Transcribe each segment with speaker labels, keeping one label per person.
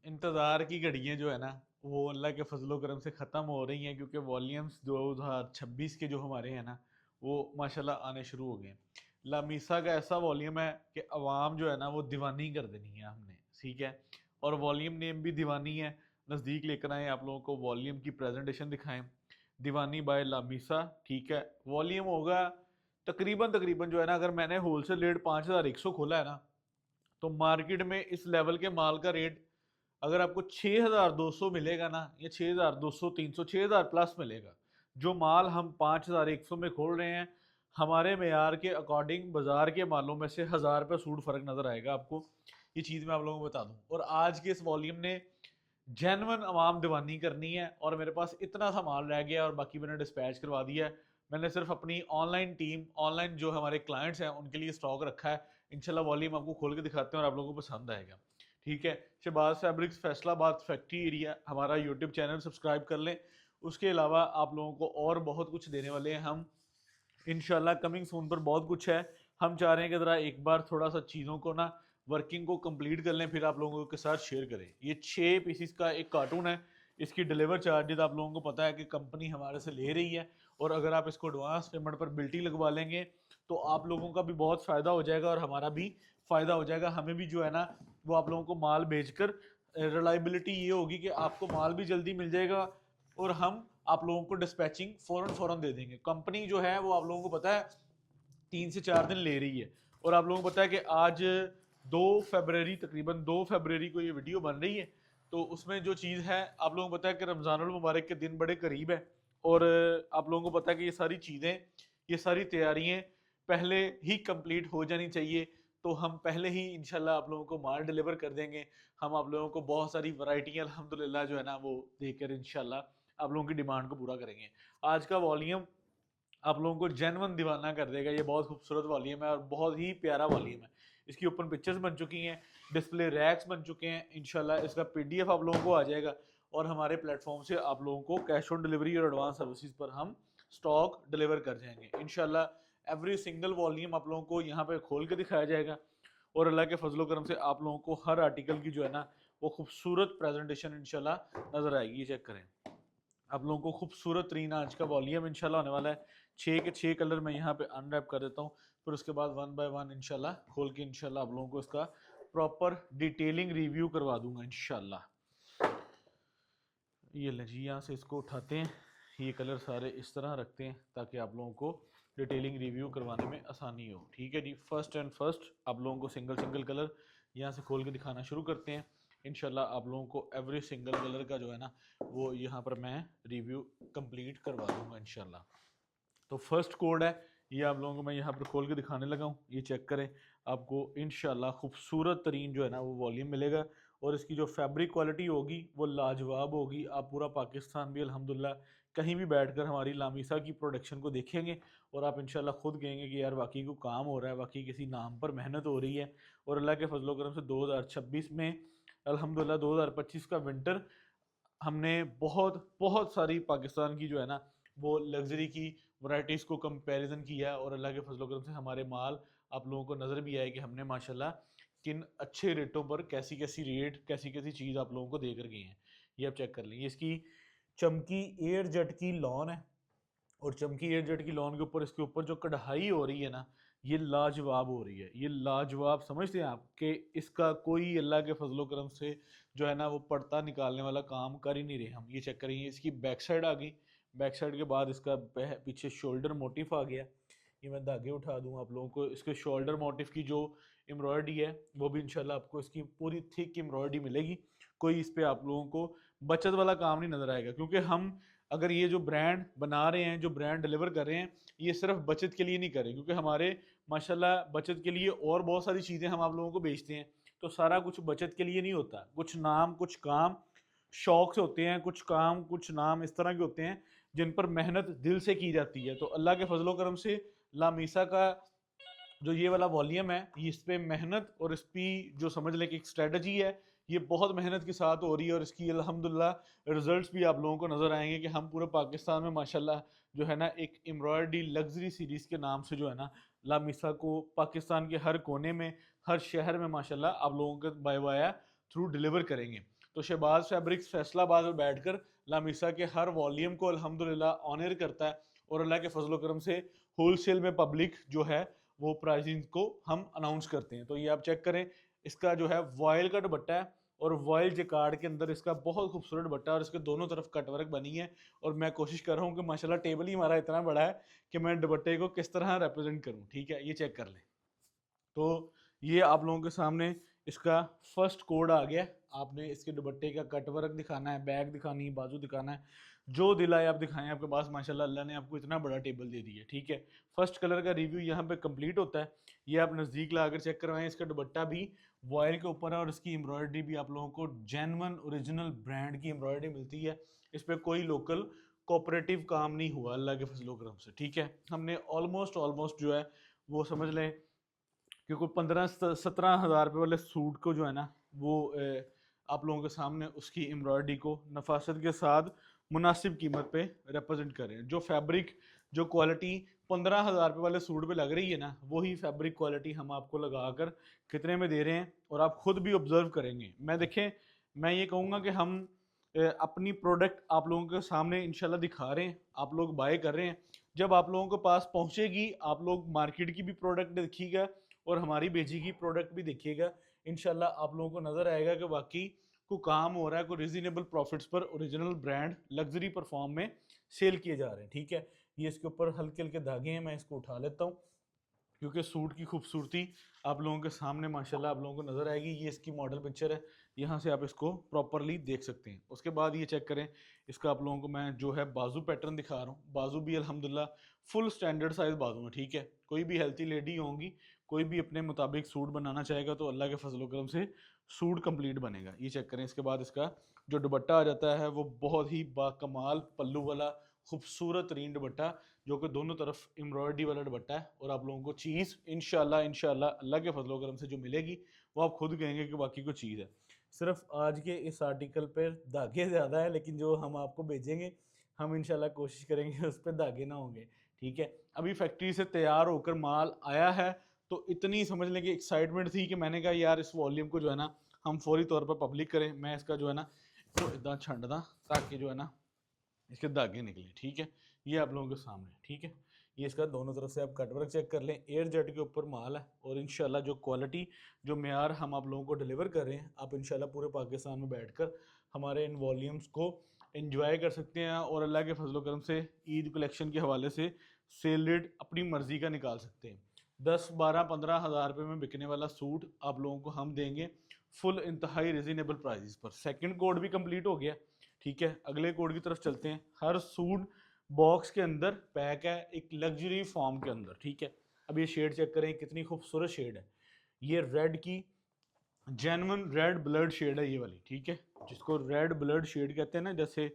Speaker 1: इंतज़ार की घड़ियाँ जो है ना, वो अल्लाह के फजलो करम से ख़त्म हो रही हैं, क्योंकि वॉल्यूम्स 2026 के जो हमारे हैं ना, वो माशाल्लाह आने शुरू हो गए हैं। लामीसा का ऐसा वॉल्यूम है कि अवाम जो है ना, वो दीवानी कर देनी है हमने, ठीक है। और वॉल्यूम नेम भी दीवानी है। नज़दीक लेकर आए, आप लोगों को वॉल्यूम की प्रेजेंटेशन दिखाएं। दीवानी बाय लामीसा, ठीक है। वॉल्यूम होगा तकरीबन तकरीबन जो है ना, अगर मैंने होलसेल रेट 5100 खोला है ना, तो मार्केट में इस लेवल के माल का रेट अगर आपको 6200 मिलेगा ना, या 6200 300 6000 प्लस मिलेगा। जो माल हम 5100 में खोल रहे हैं, हमारे मेयार के अकॉर्डिंग बाजार के मालों में से 1000 रुपये सूट फर्क नजर आएगा आपको। ये चीज़ मैं आप लोगों को बता दूं। और आज के इस वॉल्यूम ने जेनवन अवाम दीवानी करनी है, और मेरे पास इतना सा माल रह गया और बाकी मैंने डिस्पैच करवा दिया है। मैंने सिर्फ अपनी ऑनलाइन टीम, ऑनलाइन जो हमारे क्लाइंट्स हैं, उनके लिए स्टॉक रखा है। इंशाल्लाह वॉल्यूम आपको खोल के दिखाते हैं और आप लोगों को पसंद आएगा, ठीक है। Shahbaz fabrics Faisalabad factory area, हमारा यूट्यूब चैनल सब्सक्राइब कर लें। उसके अलावा आप लोगों को और बहुत कुछ देने वाले हैं हम इंशाल्लाह। कमिंग सून पर बहुत कुछ है। हम चाह रहे हैं कि ज़रा एक बार थोड़ा सा चीज़ों को ना, वर्किंग को कंप्लीट कर लें, फिर आप लोगों के साथ शेयर करें। ये 6 पीसीस का एक कार्टून है। इसकी डिलीवर चार्जेस आप लोगों को पता है कि कंपनी हमारे से ले रही है, और अगर आप इसको एडवांस पेमेंट पर बिल्टी लगवा लेंगे तो आप लोगों का भी बहुत फ़ायदा हो जाएगा और हमारा भी फ़ायदा हो जाएगा। हमें भी जो है ना, वो आप लोगों को माल बेचकर रिलायबिलिटी ये होगी कि आपको माल भी जल्दी मिल जाएगा, और हम आप लोगों को डिस्पैचिंग फ़ौरन फ़ौरन दे देंगे। कंपनी जो है वो आप लोगों को पता है 3 से 4 दिन ले रही है। और आप लोगों को पता है कि आज 2 फरवरी, तकरीबन 2 फरवरी को ये वीडियो बन रही है। तो उसमें जो चीज़ है, आप लोगों को पता है कि रमज़ानुल मुबारक के दिन बड़े करीब है, और आप लोगों को पता है कि ये सारी चीज़ें, ये सारी तैयारियां पहले ही कंप्लीट हो जानी चाहिए। तो हम पहले ही इंशाल्लाह आप लोगों को माल डिलीवर कर देंगे। हम आप लोगों को बहुत सारी वैरायटियां अल्हम्दुलिल्लाह जो है ना, वो देकर इंशाल्लाह आप लोगों की डिमांड को पूरा करेंगे। आज का वॉल्यूम आप लोगों को जेनवन दीवाना कर देगा। ये बहुत खूबसूरत वॉल्यूम है और बहुत ही प्यारा वॉल्यूम है। इसकी ओपन पिक्चर्स बन चुकी हैं, डिस्प्ले रैक्स बन चुके हैं। इंशाल्लाह इसका पीडीएफ आप लोगों को आ जाएगा, और हमारे प्लेटफॉर्म से आप लोगों को कैश ऑन डिलीवरी और एडवांस सर्विसेज पर हम स्टॉक डिलीवर कर जाएंगे इंशाल्लाह। एवरी सिंगल वॉल्यूम आप लोगों को यहाँ पे खोल के दिखाया जाएगा, और अल्लाह के फजलो करम से आप लोगों को हर आर्टिकल की जो है ना, वो खूबसूरत प्रेजेंटेशन इंशाल्लाह नजर आएगी। ये चेक करें, आप लोगों को खूबसूरत तरीन आज का वॉल्यूम इंशाल्लाह होने वाला है। 6 के 6 कलर मैं यहाँ पे अनरैप कर देता हूँ, फिर उसके बाद वन बाय वन इंशाल्लाह खोल के इंशाल्लाह आप लोगों को इसका प्रॉपर डिटेलिंग रिव्यू करवा दूंगा इंशाल्लाह। ये ले जी, यहाँ से इसको उठाते हैं, ये कलर सारे इस तरह रखते हैं ताकि आप लोगों को डिटेलिंग रिव्यू करवाने में आसानी हो, ठीक है जी। फर्स्ट एंड फर्स्ट आप लोगों को सिंगल सिंगल कलर यहाँ से खोल के दिखाना शुरू करते हैं इंशाल्लाह। आप लोगों को एवरी सिंगल कलर का जो है ना, वो यहाँ पर मैं रिव्यू कंप्लीट करवा दूंगा इंशाल्लाह। तो फर्स्ट कोड है, ये आप लोगों को मैं यहाँ पर खोल के दिखाने लगा हूँ। ये चेक करें, आपको इंशाल्लाह खूबसूरत तरीन जो है ना, वो वॉल्यूम मिलेगा, और इसकी जो फैब्रिक क्वालिटी होगी वो लाजवाब होगी। आप पूरा पाकिस्तान भी अल्हम्दुलिल्लाह कहीं भी बैठकर हमारी लामीसा की प्रोडक्शन को देखेंगे, और आप इंशाल्लाह खुद कहेंगे कि यार वाकई को काम हो रहा है, वाकई किसी नाम पर मेहनत हो रही है। और अल्लाह के फजलो करम से 2026 में अल्हम्दुलिल्लाह 2025 का विंटर हमने बहुत बहुत सारी पाकिस्तान की जो है ना, वो लग्जरी की वैरायटीज़ को कंपैरिजन किया है, और अल्लाह के फजल करम से हमारे माल आप लोगों को नज़र भी आए कि हमने माशाल्लाह किन अच्छे रेटों पर कैसी कैसी रेट, कैसी कैसी चीज़ आप लोगों को दे कर गए हैं। ये आप चेक कर लें, इसकी चमकी एयर जेट की लॉन है, और चमकी एयर जेट की लॉन के ऊपर इसके ऊपर जो कढ़ाई हो रही है ना, ये लाजवाब हो रही है। ये लाजवाब समझते हैं आप कि इसका कोई अल्लाह के फजलो करम से जो है ना, वो पर्दा निकालने वाला काम कर ही नहीं रहे हम। ये चेक करेंगे, इसकी बैक साइड आ गई, बैक साइड के बाद इसका पीछे शोल्डर मोटिफ आ गया। ये मैं धागे उठा दूँ आप लोगों को, इसके शोल्डर मोटिफ की जो एम्ब्रॉयडरी है वो भी इंशाल्लाह आपको इसकी पूरी थिक एम्ब्रॉयडरी मिलेगी। कोई इस पर आप लोगों को बचत वाला काम नहीं नजर आएगा, क्योंकि हम अगर ये जो ब्रांड बना रहे हैं, जो ब्रांड डिलीवर कर रहे हैं, ये सिर्फ बचत के लिए नहीं कर रहे, क्योंकि हमारे माशाल्लाह बचत के लिए और बहुत सारी चीज़ें हम आप लोगों को बेचते हैं। तो सारा कुछ बचत के लिए नहीं होता, कुछ नाम कुछ काम शौक से होते हैं, कुछ काम कुछ नाम इस तरह के होते हैं जिन पर मेहनत दिल से की जाती है। तो अल्लाह के फजलो करम से लामीसा का जो ये वाला वॉल्यूम है, इस पे मेहनत और इसकी जो समझ लें कि एक स्ट्रेटजी है, ये बहुत मेहनत के साथ हो रही है, और इसकी अल्हम्दुलिल्लाह रिजल्ट्स भी आप लोगों को नज़र आएंगे कि हम पूरे पाकिस्तान में माशाल्लाह जो है ना, एक एम्ब्रॉयडरी लग्जरी सीरीज़ के नाम से जो है ना, लामिसा को पाकिस्तान के हर कोने में, हर शहर में माशाल्लाह आप लोगों को बाय बाय थ्रू डिलीवर करेंगे। तो शहबाज फैब्रिक्स फैसलाबाद में बैठकर लामिसा के हर वॉल्यूम को अल्हम्दुलिल्लाह ऑनर करता है, और अल्लाह के फजल करम से होलसेल में पब्लिक जो है वो प्राइसिंग को हम अनाउंस करते हैं। तो ये आप चेक करें, इसका जो है वॉयल का दुपट्टा है, और वॉयल जकार्ड के अंदर इसका बहुत खूबसूरत दुपट्टा है, और इसके दोनों तरफ कटवर्क बनी है। और मैं कोशिश कर रहा हूँ कि माशाल्लाह टेबल ही हमारा इतना बड़ा है कि मैं दुपट्टे को किस तरह रिप्रेजेंट करूँ। ठीक है, ये चेक कर लें। तो ये आप लोगों के सामने इसका फर्स्ट कोड आ गया। आपने इसके दुपट्टे का कटवर्क दिखाना है, बैक दिखानी है, बाजू दिखाना है, जो दिलाए आप दिखाएं। आपके पास माशाल्लाह अल्लाह ने आपको इतना बड़ा टेबल दे दिया। ठीक है, फर्स्ट कलर का रिव्यू यहाँ पे कंप्लीट होता है। ये आप नज़दीक ला कर चेक करवाएं। इसका दुपट्टा भी वॉयल के ऊपर है, और इसकी एम्ब्रॉयडरी भी आप लोगों को जेन्युइन ओरिजिनल ब्रांड की एम्ब्रॉयडरी मिलती है। इस पर कोई लोकल कोऑपरेटिव काम नहीं हुआ अल्लाह के फजलो करम से। ठीक है, हमने ऑलमोस्ट जो है वो समझ लें क्योंकि 15-17 हज़ार रुपये वाले सूट को जो है ना वो आप लोगों के सामने उसकी एम्ब्रॉयडरी को नफासत के साथ मुनासिब कीमत पे रिप्रेजेंट करें। जो फैब्रिक जो क्वालिटी 15 हज़ार रुपये वाले सूट पे लग रही है ना, वही फैब्रिक क्वालिटी हम आपको लगा कर कितने में दे रहे हैं, और आप खुद भी ऑब्जर्व करेंगे। मैं ये कहूँगा कि हम अपनी प्रोडक्ट आप लोगों के सामने इंशाल्लाह दिखा रहे हैं, आप लोग बाय कर रहे हैं। जब आप लोगों के पास पहुँचेगी, आप लोग मार्केट की भी प्रोडक्ट देखिएगा और हमारी भेजी की प्रोडक्ट भी देखिएगा। इंशाल्लाह आप लोगों को नज़र आएगा कि वाकई को काम हो रहा है, कोई रिजनेबल प्रॉफिट्स पर ओरिजिनल ब्रांड लग्जरी परफॉर्म में सेल किए जा रहे हैं। ठीक है, ये इसके ऊपर हल्के हल्के धागे हैं, मैं इसको उठा लेता हूँ क्योंकि सूट की खूबसूरती आप लोगों के सामने माशाल्लाह आप लोगों को नज़र आएगी। ये इसकी मॉडल पिक्चर है, यहाँ से आप इसको प्रॉपरली देख सकते हैं। उसके बाद ये चेक करें, इसका आप लोगों को मैं जो है बाजू पैटर्न दिखा रहा हूँ। बाजू भी अल्हम्दुलिल्लाह फुल स्टैंडर्ड साइज बाजू है। ठीक है, कोई भी हेल्थी लेडी होंगी, कोई भी अपने मुताबिक सूट बनाना चाहेगा तो अल्लाह के फजल करम से सूट कंप्लीट बनेगा। ये चेक करें। इसके बाद इसका जो दुपट्टा आ जाता है वो बहुत ही बाकमाल पल्लू वाला खूबसूरत तरीन दुपट्टा, जो कि दोनों तरफ एम्ब्रॉयडरी वाला दुपट्टा है। और आप लोगों को चीज़ इंशाल्लाह अल्लाह के फजल करम से जो मिलेगी वो आप खुद कहेंगे कि बाकी कोई चीज़ है। सिर्फ आज के इस आर्टिकल पर धागे ज़्यादा है, लेकिन जो हम आपको भेजेंगे हम इंशाल्लाह कोशिश करेंगे उस पर धागे ना होंगे। ठीक है, अभी फैक्ट्री से तैयार होकर माल आया है, तो इतनी समझ लें कि एक्साइटमेंट थी कि मैंने कहा यार इस वॉल्यूम को जो है ना हम फौरी तौर पर पब्लिक करें। मैं इसका जो है ना तो इतना छंड दा ताकि जो है ना इसके धागे निकले। ठीक है, ये आप लोगों के सामने। ठीक है, ये इसका दोनों तरफ से आप कटवर्क चेक कर लें। एयर जेट के ऊपर माल है, और इंशाल्लाह जो क्वालिटी जो मेयार हम आप लोगों को डिलीवर कर रहे हैं, आप इंशाल्लाह पूरे पाकिस्तान में बैठकर हमारे इन वॉल्यूम्स को एंजॉय कर सकते हैं। और अल्लाह के फजल करम से ईद कलेक्शन के हवाले से सेल रेट अपनी मर्ज़ी का निकाल सकते हैं। 10-12-15 हज़ार रुपये में बिकने वाला सूट आप लोगों को हम देंगे फुल इंतहाई रिजनेबल प्राइस पर। सेकंड कोड भी कंप्लीट हो गया। ठीक है, अगले कोड की तरफ चलते हैं। हर सूट बॉक्स के अंदर पैक है एक लग्जरी फॉर्म के अंदर। ठीक है, अब ये शेड चेक करें, कितनी खूबसूरत शेड है। ये रेड की जेन्युइन रेड ब्लड शेड है ये वाली। ठीक है, जिसको रेड ब्लड शेड कहते हैं ना, जैसे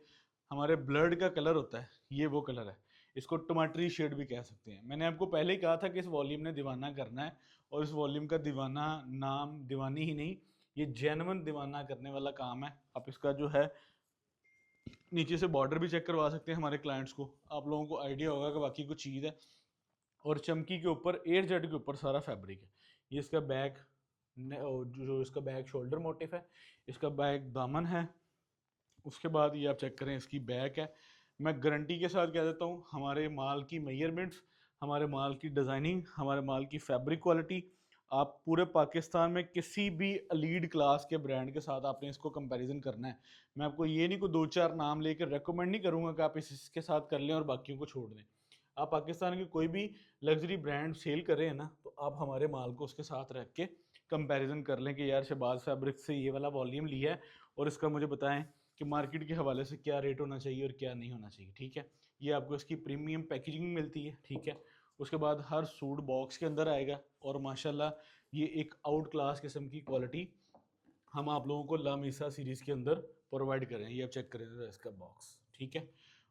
Speaker 1: हमारे ब्लड का कलर होता है, ये वो कलर है। इसको टमाटरी शेड भी कह सकते हैं। मैंने आपको पहले ही कहा था कि इस वॉल्यूम ने दीवाना करना है, और इस वॉल्यूम का दीवाना नाम दीवानी ही नहीं, ये जेन्युइन दीवाना करने वाला काम है। आप इसका जो है नीचे से बॉर्डर भी चेक करवा सकते हैं हमारे क्लाइंट्स को, आप लोगों को आइडिया होगा कि बाकी कुछ चीज़ है। और चमकी के ऊपर एयर जेट के ऊपर सारा फैब्रिक है। ये इसका बैक जो इसका बैक शोल्डर मोटिफ है, इसका बैक दामन है। उसके बाद ये आप चेक करें, इसकी बैक है। मैं गारंटी के साथ कह देता हूँ, हमारे माल की मेजरमेंट्स, हमारे माल की डिज़ाइनिंग, हमारे माल की फैब्रिक क्वालिटी, आप पूरे पाकिस्तान में किसी भी लीड क्लास के ब्रांड के साथ आपने इसको कंपैरिजन करना है। मैं आपको ये नहीं कोई 2-4 नाम लेकर रेकमेंड नहीं करूँगा कि आप इसके साथ कर लें और बाकियों को छोड़ दें। आप पाकिस्तान के कोई भी लग्जरी ब्रांड सेल कर रहे हैं ना, तो आप हमारे माल को उसके साथ रख के कंपैरिजन कर लें कि यार शहबाज फैब्रिक से ये वाला वॉल्यूम लिया है, और इसका मुझे बताएं कि मार्केट के हवाले से क्या रेट होना चाहिए और क्या नहीं होना चाहिए। ठीक है, ये आपको इसकी प्रीमियम पैकेजिंग मिलती है। ठीक है, उसके बाद हर सूट बॉक्स के अंदर आएगा, और माशाल्लाह ये एक आउट क्लास किस्म की क्वालिटी हम आप लोगों को लामीसा सीरीज़ के अंदर प्रोवाइड करें। ये आप चेक करें इसका बॉक्स। ठीक है,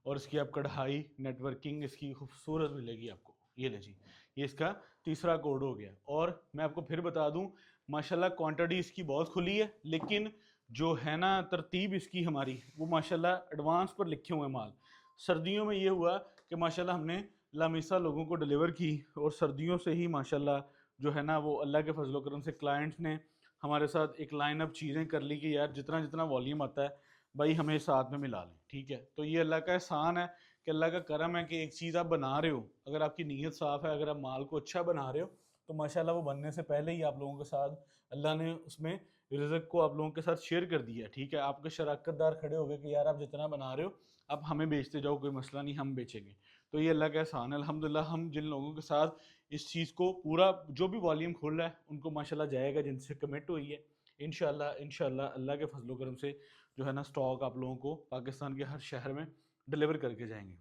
Speaker 1: और इसकी आप कढ़ाई नेटवर्किंग इसकी खूबसूरत मिलेगी आपको। ये ले जी, ये इसका तीसरा कोड हो गया। और मैं आपको फिर बता दूं, माशाल्लाह क्वांटिटी इसकी बहुत खुली है, लेकिन जो है ना तरतीब इसकी हमारी, वो माशाल्लाह एडवांस पर लिखे हुए माल। सर्दियों में ये हुआ कि माशाल्लाह हमने लामीसा लोगों को डिलीवर की, और सर्दियों से ही माशाल्लाह जो है ना वो अल्लाह के फजल करम से क्लाइंट्स ने हमारे साथ एक लाइन अप चीज़ें कर ली कि यार जितना जितना वॉल्यूम आता है भाई हमें साथ में मिला लें, ठीक है। तो ये अल्लाह का एहसान है कि अल्लाह का करम है कि एक चीज़ आप बना रहे हो, अगर आपकी नीयत साफ़ है, अगर आप माल को अच्छा बना रहे हो, तो माशाल्लाह वो बनने से पहले ही आप लोगों के साथ अल्लाह ने उसमें रिज़्क को आप लोगों के साथ शेयर कर दिया, ठीक है। आपके शराकतदार खड़े हो गए कि यार आप जितना बना रहे हो आप हमें बेचते जाओ, कोई मसला नहीं, हम बेचेंगे। तो ये अल्लाह का एहसान है अल्हम्दुलिल्लाह। हम जिन लोगों के साथ इस चीज़ को पूरा जो भी वॉल्यूम खोल रहा है उनको माशाल्लाह जाएगा, जिनसे कमिट हुई है, इंशाल्लाह इंशाल्लाह अल्लाह के फजल करम से जो है ना स्टॉक आप लोगों को पाकिस्तान के हर शहर में डिलीवर करके जाएंगे।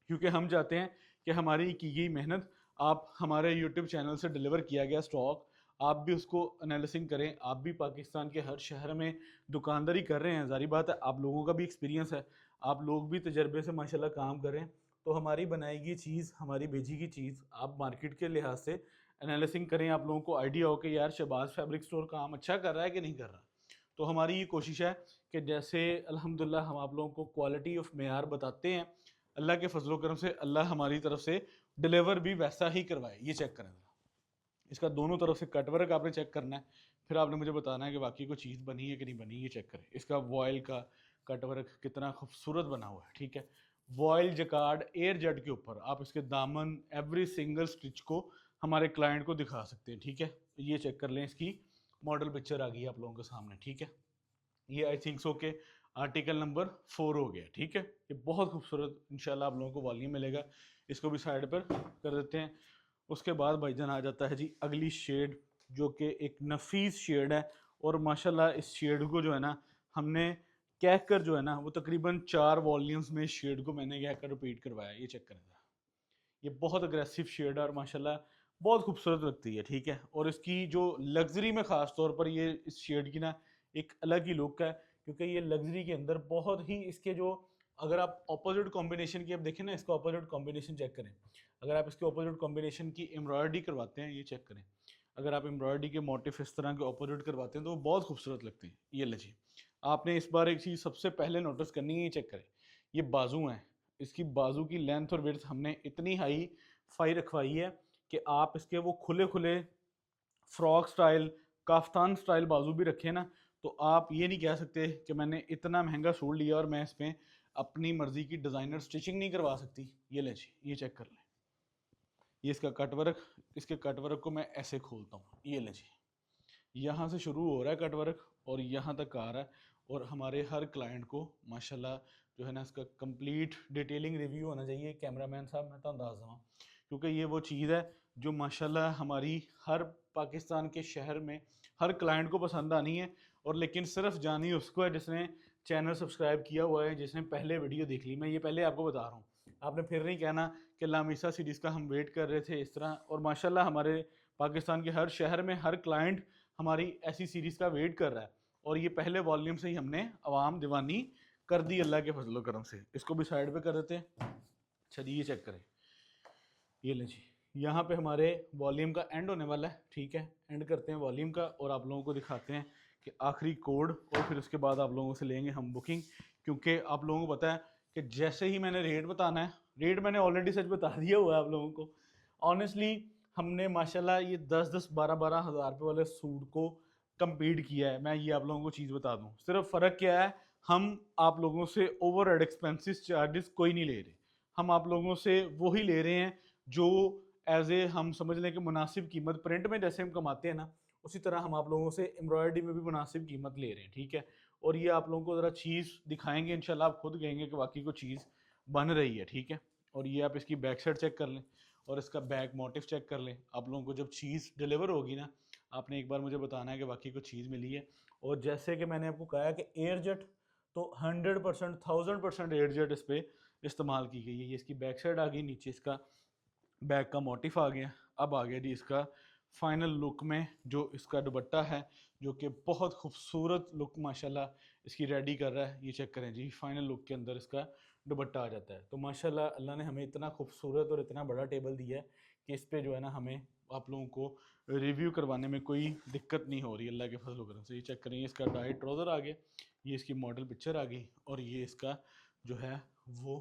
Speaker 1: क्योंकि हम चाहते हैं कि हमारी की गई मेहनत आप हमारे यूट्यूब चैनल से डिलीवर किया गया स्टॉक आप भी उसको एनालिसिंग करें। आप भी पाकिस्तान के हर शहर में दुकानदारी कर रहे हैं, जारी बात है आप लोगों का भी एक्सपीरियंस है, आप लोग भी तजर्बे से माशाल्लाह काम करें। तो हमारी बनाई गई चीज़, हमारी भेजी गई चीज़ आप मार्केट के लिहाज से एनालिसिंग करें, आप लोगों को आइडिया हो कि यार शहबाज फैब्रिक स्टोर काम अच्छा कर रहा है कि नहीं कर रहा। तो हमारी ये कोशिश है कि जैसे अल्हम्दुलिल्लाह हम आप लोगों को क्वालिटी ऑफ मेयार बताते हैं, अल्लाह के फजलो करम से अल्लाह हमारी तरफ से डिलीवर भी वैसा ही करवाए। ये चेक करें, इसका दोनों तरफ से कट वर्क आपने चेक करना है, फिर आपने मुझे बताना है कि बाकी कोई चीज़ बनी है कि नहीं बनी। ये चेक करें इसका वॉयल का कट वर्क कितना खूबसूरत बना हुआ है, ठीक है। वॉयल जकार्ड एयर जेट के ऊपर आप इसके दामन एवरी सिंगल स्टिच को हमारे क्लाइंट को दिखा सकते हैं, ठीक है। ये चेक कर लें, इसकी मॉडल पिक्चर आ गई है आप लोगों के सामने, ठीक है। ये आई थिंक सो के आर्टिकल नंबर 4 हो गया, ठीक है। ये बहुत खूबसूरत इंशाल्लाह आप लोगों को वॉल्यूम मिलेगा। इसको भी साइड पर कर देते हैं। उसके बाद भाईजान आ जाता है जी अगली शेड, जो कि एक नफीस शेड है। और माशाल्लाह इस शेड को जो है ना हमने कहकर जो है ना वो तकरीबन 4 वॉल्यूम्स में इस शेड को मैंने कहकर रिपीट करवाया। ये चेक करें, ये बहुत अग्रेसिव शेड है और माशाल्लाह बहुत खूबसूरत लगती है, ठीक है। और इसकी जो लग्जरी में ख़ास तौर पर ये इस शेड की ना एक अलग ही लुक है, क्योंकि ये लग्जरी के अंदर बहुत ही इसके जो, अगर आप ऑपोजिट कॉम्बिनेशन की आप देखें ना, इसका ऑपोजिट कॉम्बिनेशन चेक करें, अगर आप इसके ऑपोजिट कॉम्बिनेशन की एम्ब्रॉयडरी करवाते हैं, ये चेक करें, अगर आप एम्ब्रॉयडरी के मोटिफ इस तरह के ऑपोजिट करवाते हैं तो वो बहुत खूबसूरत लगते हैं। ये लीजिए, आपने इस बार एक चीज़ सबसे पहले नोटिस करनी है, ये चेक करें, ये बाजू हैं, इसकी बाजू की लेंथ और विड्थ हमने इतनी हाई फाई रखवाई है कि आप इसके वो खुले खुले फ्रॉक स्टाइल काफ्तान स्टाइल बाजू भी रखें ना, तो आप ये नहीं कह सकते कि मैंने इतना महंगा सूट लिया और मैं इसमें अपनी मर्जी की डिज़ाइनर स्टिचिंग नहीं करवा सकती। ये ले जी, ये चेक कर लें, ये इसका कटवर्क, इसके कटवर्क को मैं ऐसे खोलता हूँ, ये ले जी, यहाँ से शुरू हो रहा है कटवर्क और यहाँ तक आ रहा है। और हमारे हर क्लाइंट को माशाल्लाह जो है ना इसका कंप्लीट डिटेलिंग रिव्यू होना चाहिए। कैमरामैन साहब मैं तो अंदाज़ दूँ, क्योंकि ये वो चीज़ है जो माशाल्लाह हमारी हर पाकिस्तान के शहर में हर क्लाइंट को पसंद आनी है। और लेकिन सिर्फ जानी उसको है जिसने चैनल सब्सक्राइब किया हुआ है, जिसने पहले वीडियो देख ली। मैं ये पहले आपको बता रहा हूँ, आपने फिर नहीं कहना कि लामीसा सीरीज़ का हम वेट कर रहे थे इस तरह। और माशाल्लाह हमारे पाकिस्तान के हर शहर में हर क्लाइंट हमारी ऐसी सीरीज़ का वेट कर रहा है। और ये पहले वॉल्यूम से ही हमने अवाम दीवानी कर दी अल्लाह के फजलो करम से। इसको भी साइड पे कर देते हैं। अच्छा जी, ये चेक करें, ये लें जी, यहाँ पे हमारे वॉल्यूम का एंड होने वाला है, ठीक है। एंड करते हैं वॉल्यूम का और आप लोगों को दिखाते हैं कि आखिरी कोड, और फिर उसके बाद आप लोगों से लेंगे हम बुकिंग। क्योंकि आप लोगों को पता है कि जैसे ही मैंने रेट बताना है, रेट मैंने ऑलरेडी सच बता दिया हुआ है आप लोगों को। ऑनेस्टली हमने माशाल्लाह ये 10-10 12-12 हज़ार रुपये वाले सूट को कम्पीट किया है। मैं ये आप लोगों को चीज़ बता दूँ, सिर्फ फ़र्क क्या है, हम आप लोगों से ओवर हेड एक्सपेंसिस चार्जेस कोई नहीं ले रहे। हम आप लोगों से वही ले रहे हैं जो एज ए हम समझ लें कि मुनासिब कीमत, प्रिंट में जैसे हम कमाते हैं ना उसी तरह हम आप लोगों से एम्ब्रॉयडरी में भी मुनासिब कीमत ले रहे हैं, ठीक है। और ये आप लोगों को ज़रा चीज़ दिखाएंगे इंशाल्लाह, आप खुद कहेंगे कि वाकई को चीज़ बन रही है, ठीक है। और ये आप इसकी बैक साइड चेक कर लें और इसका बैक मोटिव चेक कर लें। आप लोगों को जब चीज़ डिलीवर होगी ना, आपने एक बार मुझे बताना है कि वाकई को चीज़ मिली है। और जैसे कि मैंने आपको कहा कि एयर जेट तो 100% 1000% एयर जेट इस पर इस्तेमाल की गई है। ये इसकी बैक साइड आ गई, नीचे इसका बैक का मोटिफ आ गया। अब आ गया जी इसका फाइनल लुक में जो इसका दुपट्टा है, जो कि बहुत खूबसूरत लुक माशाल्लाह इसकी रेडी कर रहा है। ये चेक करें जी, फाइनल लुक के अंदर इसका दुपट्टा आ जाता है। तो माशाल्लाह अल्लाह ने हमें इतना खूबसूरत और इतना बड़ा टेबल दिया है कि इस पे जो है ना हमें आप लोगों को रिव्यू करवाने में कोई दिक्कत नहीं हो रही अल्लाह के फजल करम से। ये चेक करें, इसका डाइट ट्राउज़र आ गया, ये इसकी मॉडल पिक्चर आ गई और ये इसका जो है वो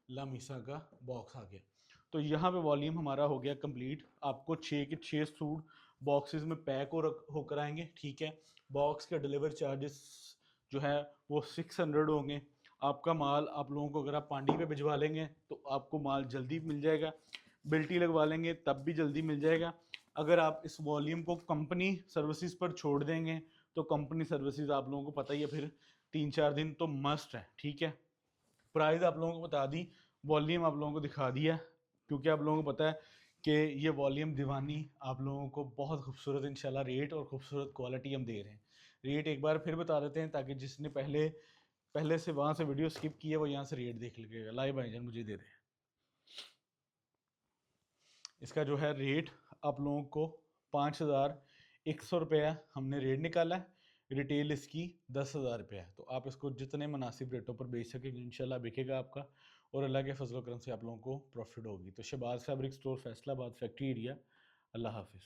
Speaker 1: लामीसा का बॉक्स आ गया। तो यहाँ पे वॉल्यूम हमारा हो गया कंप्लीट। आपको 6 के 6 सूट बॉक्सेस में पैक होकर आएंगे, ठीक है। बॉक्स के डिलीवर चार्जेस जो है वो 600 होंगे। आपका माल आप लोगों को अगर आप पांडी पे भिजवा लेंगे तो आपको माल जल्दी मिल जाएगा, बिल्टी लगवा लेंगे तब भी जल्दी मिल जाएगा। अगर आप इस वॉल्यूम को कंपनी सर्विसेज पर छोड़ देंगे तो कंपनी सर्विसेज आप लोगों को पता ही है फिर 3-4 दिन तो मस्ट है, ठीक है। प्राइस आप लोगों को बता दी, वॉल्यूम आप लोगों को दिखा दिया, क्योंकि आप लोगों को पता है कि ये वॉल्यूम दीवानी आप लोगों को बहुत खूबसूरत इंशाल्लाह रेट और खूबसूरत क्वालिटी हम दे रहे हैं। रेट एक बार फिर बता देते हैं ताकि जिसने पहले से वहाँ से वीडियो स्किप किया वो यहाँ से रेट देख लेगा। लाइव भाईजान मुझे दे दें। इसका जो है रेट आप लोगों को 5100 रुपया हमने रेट निकाला है। रिटेल इसकी 10,000 रुपये है। तो आप इसको जितने मुनासिब रेटों पर बेच सकेंगे इंशाल्लाह बिकेगा आपका, और अल्लाह के फजल करम से आप लोगों को प्रॉफिट होगी। तो Shahbaz fabric store Faisalabad factory area. अल्लाह हाफिज़।